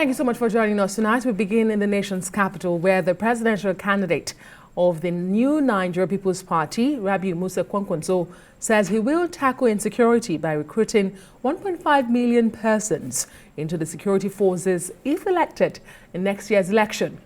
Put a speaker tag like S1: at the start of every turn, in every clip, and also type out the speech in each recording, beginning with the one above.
S1: Thank you so much for joining us tonight. We begin in the nation's capital, where the presidential candidate of the new Nigeria People's Party, Rabiu Musa Kwankwaso, says he will tackle insecurity by recruiting 1.5 million persons into the security forces if elected in next year's election.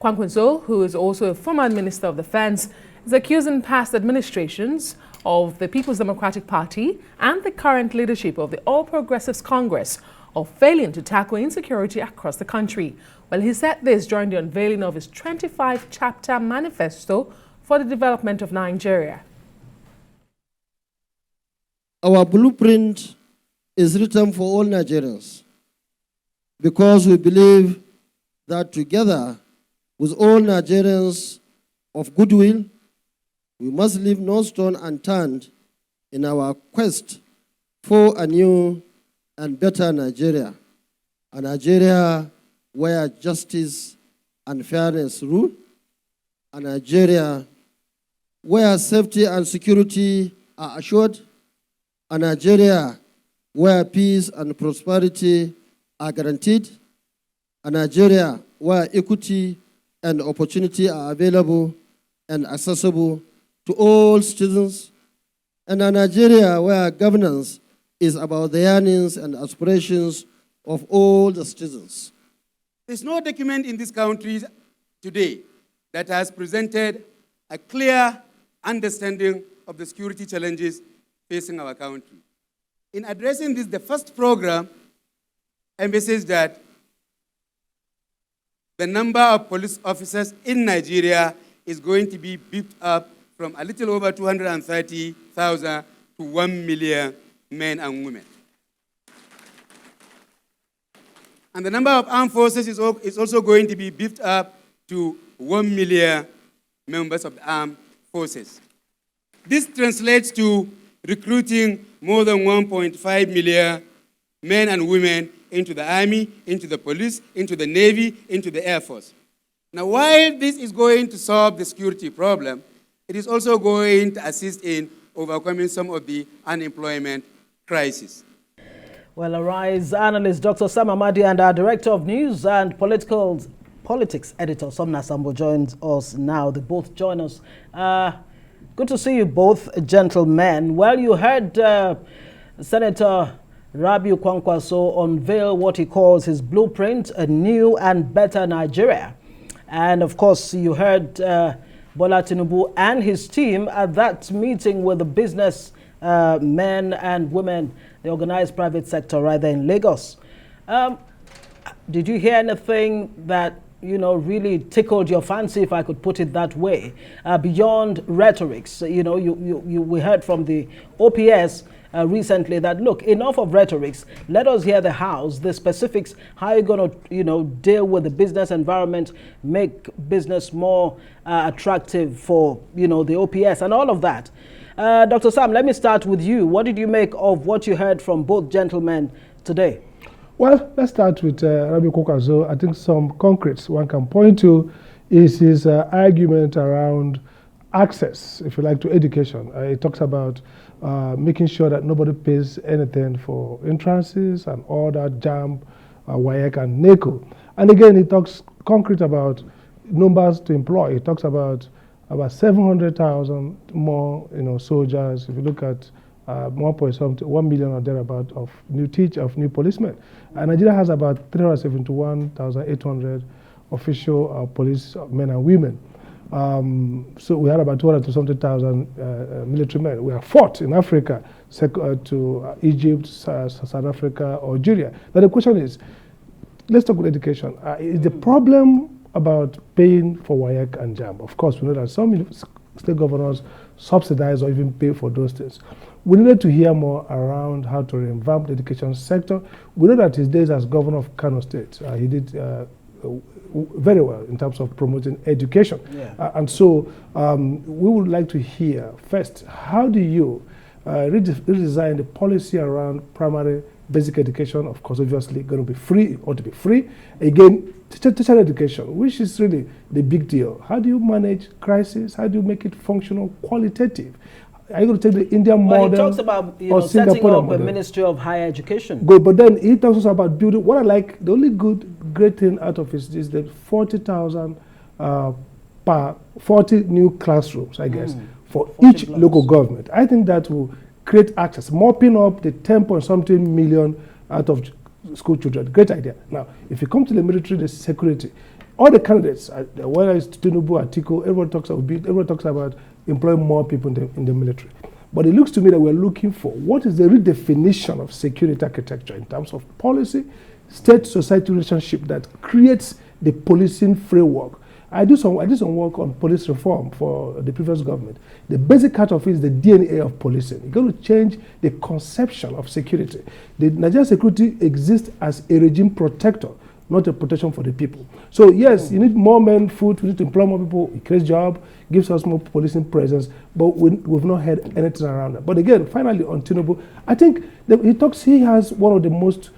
S1: Kwankwaso, who is also a former Minister of Defense, is accusing past administrations of the People's Democratic Party and the current leadership of the All Progressives Congress of failing to tackle insecurity across the country. Well, he said this during the unveiling of his 25-chapter manifesto for the development of Nigeria.
S2: Our blueprint is written for all Nigerians because we believe that together with all Nigerians of goodwill, we must leave no stone unturned in our quest for a new and better Nigeria, a Nigeria where justice and fairness rule, a Nigeria where safety and security are assured, a Nigeria where peace and prosperity are guaranteed, a Nigeria where equity and opportunity are available and accessible to all citizens, and a Nigeria where governance is about the yearnings and aspirations of all the citizens.
S3: There's no document in this country today that has presented a clear understanding of the security challenges facing our country. In addressing this, the first program emphasizes that the number of police officers in Nigeria is going to be beefed up from a little over 230,000 to 1 million men and women. And the number of armed forces is also going to be beefed up to 1 million members of the armed forces. This translates to recruiting more than 1.5 million men and women into the army, into the police, into the navy, into the air force. Now, while this is going to solve the security problem, it is also going to assist in overcoming some of the unemployment crisis.
S4: Well, Arise analyst Dr. Amadi and our Director of News and Politics Editor Sambo joins us now. They both join us. Good to see you both, gentlemen. Well, you heard Senator Rabiu Kwankwaso unveil what he calls his blueprint, a new and better Nigeria. And of course, you heard Bola Tinubu and his team at that meeting with the business men and women, the organized private sector right there in Lagos. Did you hear anything that, really tickled your fancy, if I could put it that way, beyond rhetorics? We heard from the OPS recently that, look, enough of rhetorics. Let us hear the hows, the specifics, how you're going to, deal with the business environment, make business more attractive for, the OPS and all of that. Dr. Sam, let me start with you. What did you make of what you heard from both gentlemen today?
S5: Well, let's start with Rabiu Kwankwaso. I think some concretes one can point to is his argument around access, if you like, to education. He talks about making sure that nobody pays anything for entrances and all that JAMB, WAEC and NECO. And again, he talks concrete about numbers to employ. He talks about 700,000 more, soldiers. If you look at 1 million or thereabout of new policemen, and Nigeria has about 371,800 official police men and women. So we had about 200,000 military men. We are fourth in Africa, to Egypt, South Africa, or Algeria. But the question is, let's talk about education. Is the problem about paying for WAEC and JAMB? Of course, we know that some state governors subsidize or even pay for those things. We needed to hear more around how to revamp the education sector. We know that his days as governor of Kano State, he did very well in terms of promoting education. Yeah. And so we would like to hear first, how do you redesign the policy around primary basic education? Of course, obviously going to be free, or to be free. Again, teacher education, which is really the big deal. How do you manage crisis? How do you make it functional, qualitative? Are you going to take the Indian
S4: well,
S5: model?
S4: He talks about setting
S5: Singapore
S4: up
S5: model?
S4: a Ministry of Higher Education.
S5: Good, but then he talks also about building. What I like, the only great thing out of it is the 40,000 per 40 new classrooms, I guess, for each
S4: blocks.
S5: local government. I think that will create access, mopping up the 10-point-something million out of school children. Great idea. Now, if you come to the military, the security, all the candidates, whether it's Tinubu, Atiku, everyone talks about employing more people in the military. But it looks to me that we're looking for what is the redefinition of security architecture in terms of policy, state-society relationship that creates the policing framework. I did some work on police reform for the previous government. The basic heart of it is the DNA of policing. You're going to change the conception of security. The Nigerian security exists as a regime protector, not a protection for the people. So yes, you need more men, food, we need to employ more people, it creates jobs, gives us more policing presence, but we've not heard anything around that. But again, finally on Tinubu, I think he has one of the most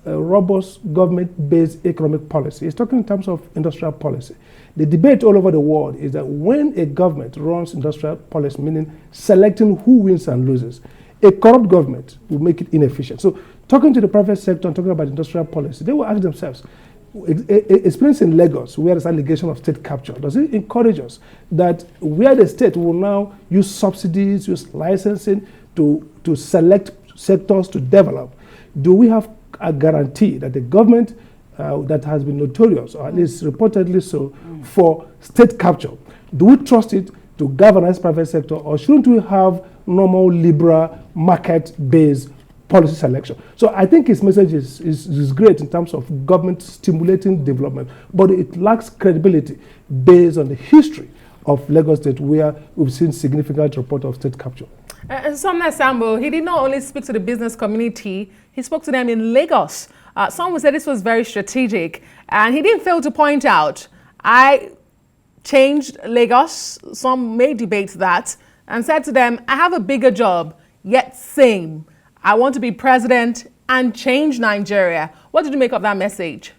S5: robust government-based economic policy. He's talking in terms of industrial policy. The debate all over the world is that when a government runs industrial policy, meaning selecting who wins and loses, a corrupt government will make it inefficient. So talking to the private sector and talking about industrial policy, they will ask themselves, experience in Lagos, where there's allegation of state capture, does it encourage us that where the state will now use subsidies, use licensing to select sectors to develop, do we have a guarantee that the government that has been notorious, or at least reportedly so, for state capture, do we trust it to galvanize private sector, or shouldn't we have normal liberal market-based policy selection? So I think his message is great in terms of government stimulating development, but it lacks credibility based on the history of Lagos State, where we've seen significant report of state capture.
S1: And Sambo, he did not only speak to the business community, he spoke to them in Lagos. Some would say this was very strategic, and he didn't fail to point out, I changed Lagos, some may debate that, and said to them, I have a bigger job, yet same. I want to be president and change Nigeria. What did you make of that message?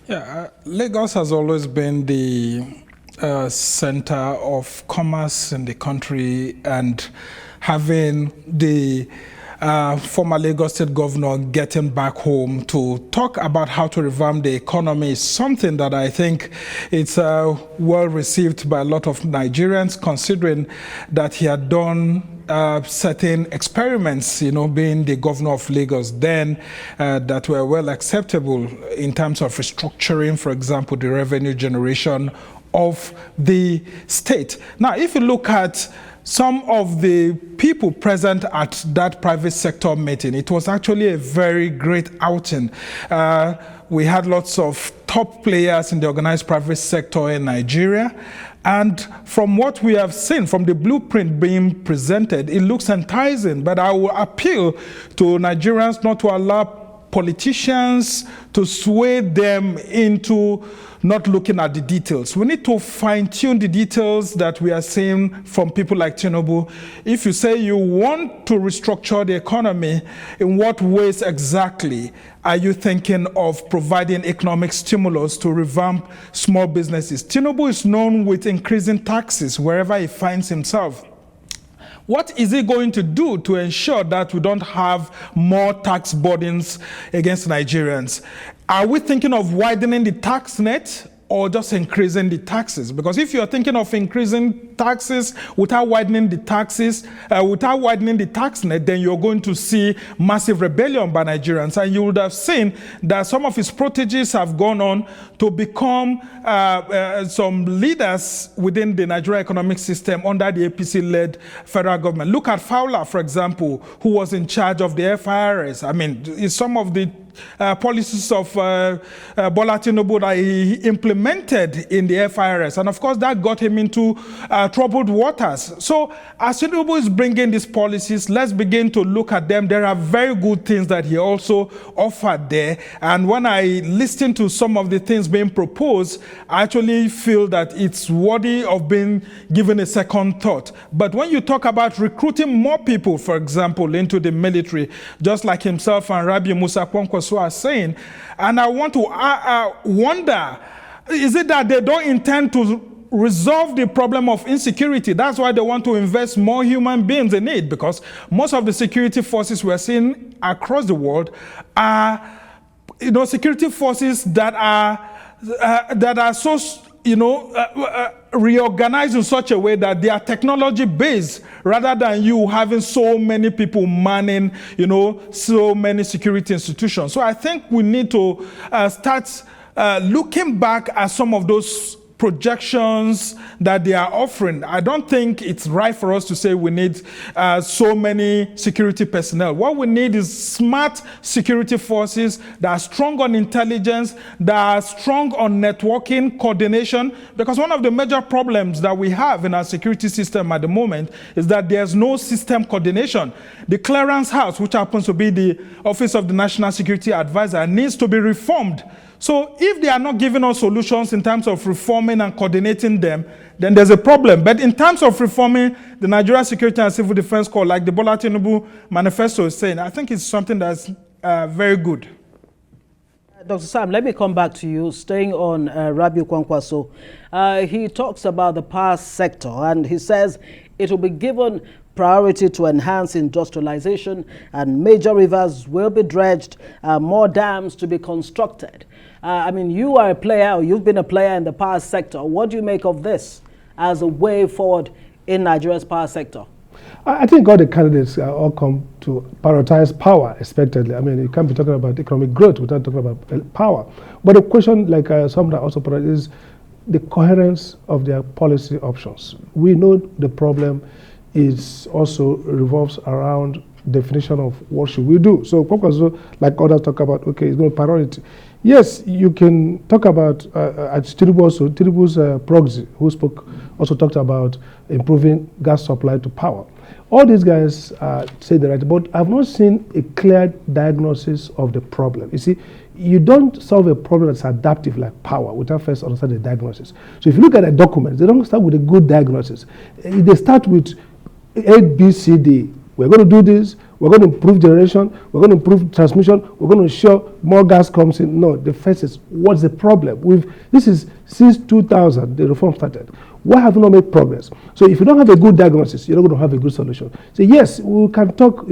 S6: Yeah, Lagos has always been the center of commerce in the country, and having the former Lagos State Governor getting back home to talk about how to revamp the economy is something that I think it's well received by a lot of Nigerians, considering that he had done certain experiments, being the governor of Lagos then, that were well acceptable in terms of restructuring, for example, the revenue generation of the state. Now, if you look at some of the people present at that private sector meeting, it was actually a very great outing. We had lots of top players in the organized private sector in Nigeria. And from what we have seen, from the blueprint being presented, it looks enticing. But I will appeal to Nigerians not to allow politicians to sway them into not looking at the details. We need to fine-tune the details that we are seeing from people like Tinubu. If you say you want to restructure the economy, in what ways exactly are you thinking of providing economic stimulus to revamp small businesses? Tinubu is known with increasing taxes wherever he finds himself. What is he going to do to ensure that we don't have more tax burdens against Nigerians? Are we thinking of widening the tax net or just increasing the taxes? Because if you're thinking of increasing taxes without widening the taxes, without widening the tax net, then you're going to see massive rebellion by Nigerians. And you would have seen that some of his proteges have gone on to become some leaders within the Nigerian economic system under the APC-led federal government. Look at Fowler, for example, who was in charge of the FIRS. I mean, some of the policies of Bola Tinubu that he implemented in the FIRS. And of course, that got him into troubled waters. So as Tinubu is bringing these policies, let's begin to look at them. There are very good things that he also offered there. And when I listen to some of the things being proposed, I actually feel that it's worthy of being given a second thought. But when you talk about recruiting more people, for example, into the military, just like himself and Rabi Musa Kwankwaso are saying, and I want to wonder, is it that they don't intend to resolve the problem of insecurity. That's why they want to invest more human beings in it, because most of the security forces we're seeing across the world are, security forces that are so, reorganized in such a way that they are technology based, rather than you having so many people manning, so many security institutions. So I think we need to start looking back at some of those projections that they are offering. I don't think it's right for us to say we need so many security personnel. What we need is smart security forces that are strong on intelligence, that are strong on networking, coordination, because one of the major problems that we have in our security system at the moment is that there's no system coordination. The clearance house, which happens to be the Office of the National Security Advisor, needs to be reformed. So if they are not giving us solutions in terms of reforming and coordinating them, then there's a problem. But in terms of reforming the Nigeria Security and Civil Defense Corps, like the Bola Tinubu manifesto is saying, I think it's something that's very good.
S4: Dr. Sam, let me come back to you, staying on Rabiu Kwankwaso. He talks about the power sector, and he says it will be given priority to enhance industrialization, and major rivers will be dredged, more dams to be constructed. I mean, you are a player, or you've been a player in the power sector. What do you make of this as a way forward in Nigeria's power sector?
S5: I think all the candidates all come to prioritize power expectedly. I mean, you can't be talking about economic growth without talking about power. But the question, like some that also put, is the coherence of their policy options. We know the problem is also revolves around definition of what should we do. So, like others talk about, okay, it's going to priority. Yes, you can talk about at Tinubu also. Tinubu's proxy, who spoke, also talked about improving gas supply to power. All these guys say the right, but I've not seen a clear diagnosis of the problem. You see, you don't solve a problem that's adaptive like power without first understanding the diagnosis. So if you look at the documents, they don't start with a good diagnosis. They start with A, B, C, D. We're going to do this. We're going to improve generation. We're going to improve transmission. We're going to ensure more gas comes in. No, the first is, what's the problem? This is since 2000, the reform started. Why have we not made progress? So if you don't have a good diagnosis, you're not going to have a good solution. So yes, we can talk,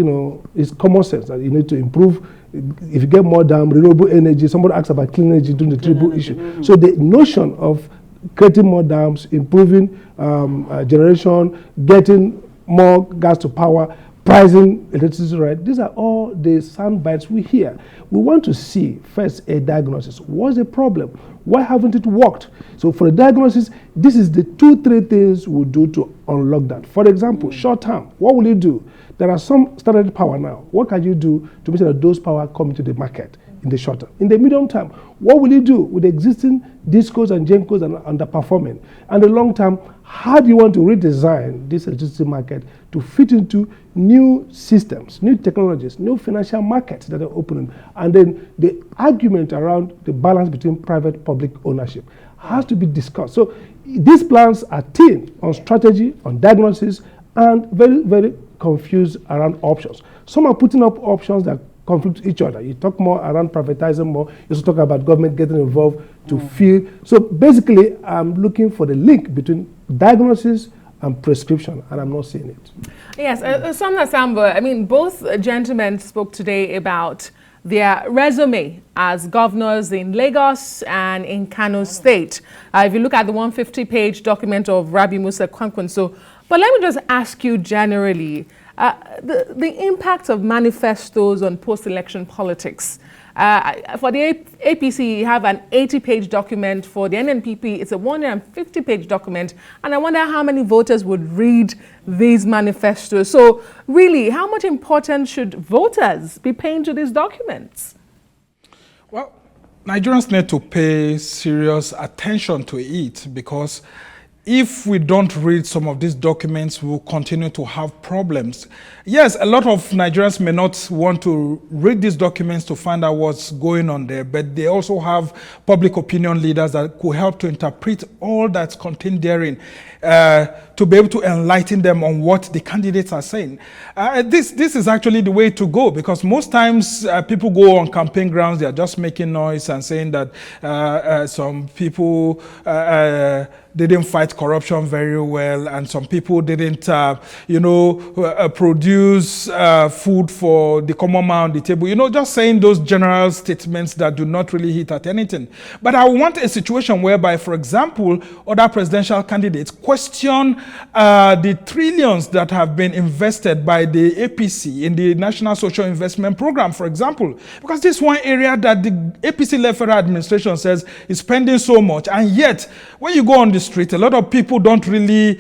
S5: it's common sense that you need to improve. If you get more dam, renewable energy, somebody asks about clean energy during the triple issue. Mm-hmm. So the notion of creating more dams, improving generation, getting more gas to power, pricing electricity right, these are all the sound bites we hear. We want to see first a diagnosis. What's the problem? Why haven't it worked? So for the diagnosis, this is the 2-3 things we'll do to unlock that. For example, short term, what will you do? There are some standard power now. What can you do to make sure that those power come into the market in the short term? In the medium term, what will you do with the existing discos and gencos and underperforming? And the long term, how do you want to redesign this electricity market to fit into new systems, new technologies, new financial markets that are opening? And then the argument around the balance between private-public ownership has to be discussed. So these plans are thin on strategy, on diagnosis, and very, very confused around options. Some are putting up options that conflict each other. You talk more around privatizing more. You also talk about government getting involved to feel. So basically, I'm looking for the link between diagnosis and prescription, and I'm not seeing it.
S1: Yes, Sambo, I mean, both gentlemen spoke today about their resume as governors in Lagos and in Kano State. If you look at the 150-page document of Rabiu Musa Kwankwaso, but let me just ask you generally, the impact of manifestos on post-election politics. For the APC, you have an 80-page document. For the NNPP, it's a 150-page document. And I wonder how many voters would read these manifestos. So really, how much importance should voters be paying to these documents?
S6: Well, Nigerians need to pay serious attention to it, because if we don't read some of these documents, we will continue to have problems. Yes, a lot of Nigerians may not want to read these documents to find out what's going on there, but they also have public opinion leaders that could help to interpret all that's contained therein to be able to enlighten them on what the candidates are saying. This is actually the way to go, because most times people go on campaign grounds, they are just making noise and saying that some people didn't fight corruption very well, and some people didn't, produce food for the common man on the table. Just saying those general statements that do not really hit at anything. But I want a situation whereby, for example, other presidential candidates question the trillions that have been invested by the APC in the National Social Investment Program, for example, because this is one area that the APC-led federal administration says is spending so much, and yet when you go on the street, a lot of people don't really,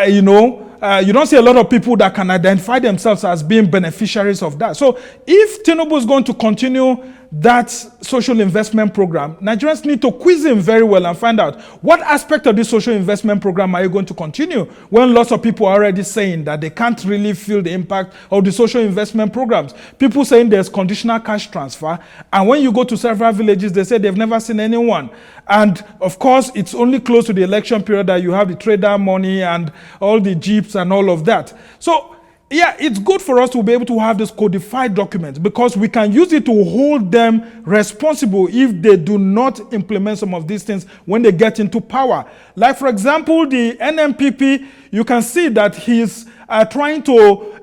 S6: you don't see a lot of people that can identify themselves as being beneficiaries of that. So if Tinubu is going to continue that social investment program, Nigerians need to quiz him very well and find out what aspect of this social investment program are you going to continue, when lots of people are already saying that they can't really feel the impact of the social investment programs. People saying there's conditional cash transfer, and when you go to several villages, they say they've never seen anyone. And of course, it's only close to the election period that you have the trader money and all the jeeps and all of that. So yeah, it's good for us to be able to have this codified document, because we can use it to hold them responsible if they do not implement some of these things when they get into power. Like, for example, the NMPP, you can see that he's trying to,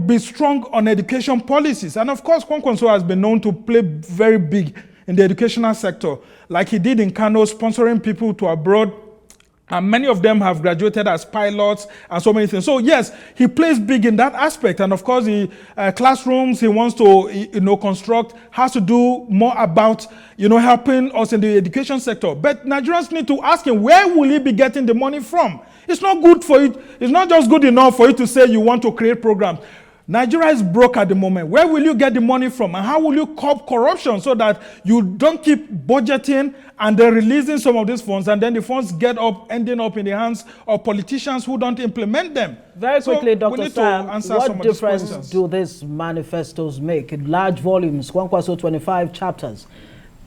S6: be strong on education policies. And of course, Kwankwaso has been known to play very big in the educational sector, like he did in Kano, sponsoring people to abroad. And many of them have graduated as pilots and so many things. So yes, he plays big in that aspect. And of course, the classrooms he wants to, construct has to do more about, helping us in the education sector. But Nigerians need to ask him, where will he be getting the money from? It's not good for it. It's not just good enough for you to say you want to create programs. Nigeria is broke at the moment. Where will you get the money from? And how will you curb corruption so that you don't keep budgeting and then releasing some of these funds, and then the funds ending up in the hands of politicians who don't implement them?
S4: Very quickly, Dr. Sam, what difference do these manifestos make in large volumes, Kwankwaso 25 chapters?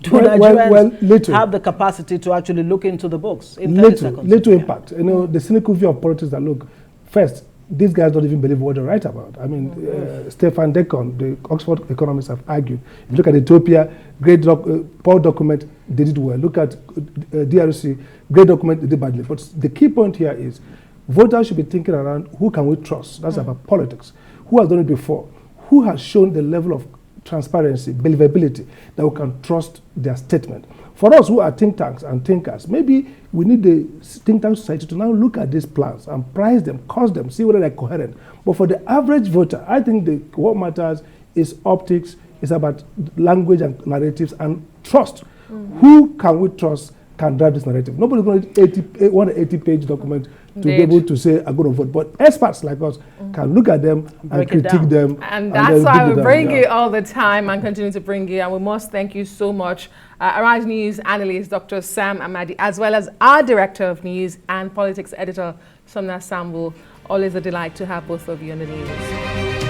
S4: Do Nigerians have the capacity to actually look into the books in 30 seconds?
S5: Little impact. The cynical view of politics that, look, first, these guys don't even believe what they write about. I mean, Stefan Dekon, the Oxford economists, have argued. If you look at Ethiopia, great poor document, they did well. Look at DRC, great document, they did badly. But the key point here is voters should be thinking around, who can we trust? That's about politics. Who has done it before? Who has shown the level of transparency, believability, that we can trust their statement? For us who are think tanks and thinkers, maybe we need the think tank society to now look at these plans and price them, cost them, see whether they're coherent. But for the average voter, I think what matters is optics, it's about language and narratives and trust. Who can we trust can drive this narrative? Nobody's going to want an 80-page document to be able to say, I'm going to vote. But experts like us can look at them and critique them.
S1: And that's why we bring it all the time and continue to bring it. And we must thank you so much, Arise News analyst Dr. Sam Amadi, as well as our Director of News and Politics Editor, Sambo. Always a delight to have both of you on the news.